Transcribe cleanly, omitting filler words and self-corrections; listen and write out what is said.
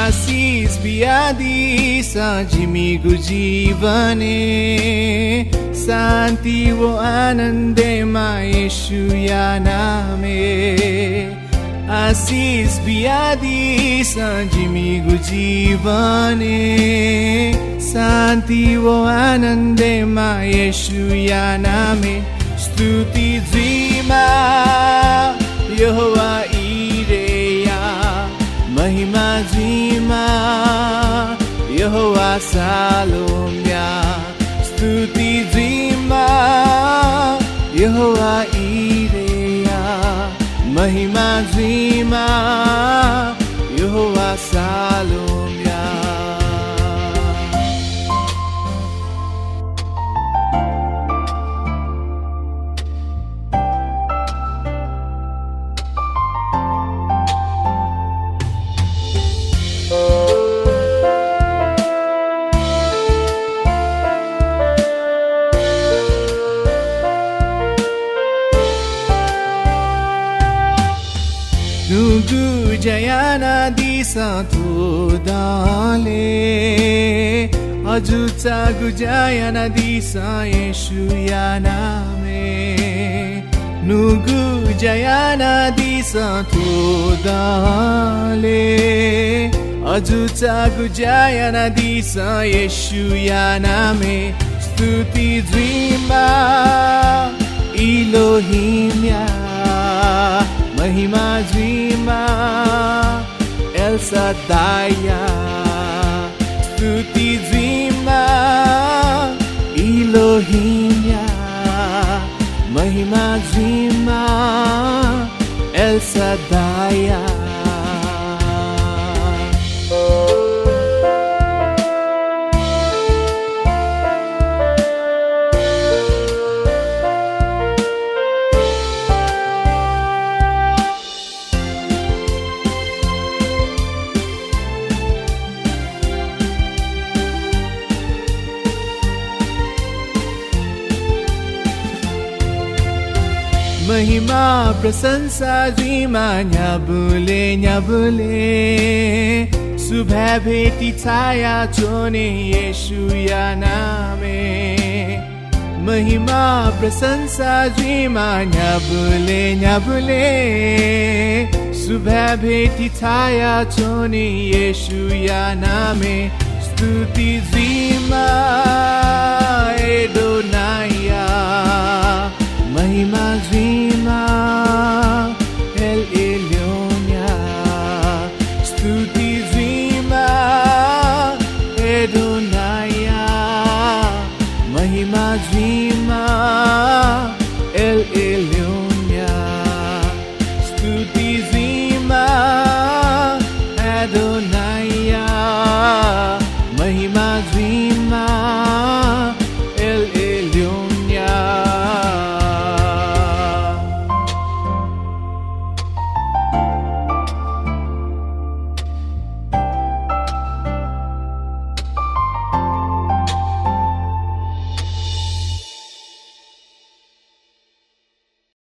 आशिष बियादी सजिमीको जीवने शान्ति वो आनन्देमा येशू या नामे आशिष बियादी सजिमीको जीवने शान्ति वो आनन्देमा येशू या नामे स्तुति जीमा यहोवा इरेया महिमा जीमा यहोवा सालोम्या स्तुति जीमा यहोवा इरेया महिमा जीमा यहोवा सालोम्या 누구 자야나 디사 도달에 아주 짜구 자야나 디사 예수야 나메 누구 자야나 디사 도달에 아주 짜구 자야나 디사 예수야 나메 स्तुति जीमा इलोहिम्या महिमा जीमा एल सदाया स्तुति जीमा इलोहिम्या महिमा जीमा एल सदाया महिमा प्रशंसा जीमा न्याबुले न्याबुले शुभा भेटी छाया छोने येशू या नामे महिमा प्रशंसा जीमा न्याबुले न्याबुले शुभा भेटी छाया छोने येशू या नामे स्तुति जीमा एडोनाई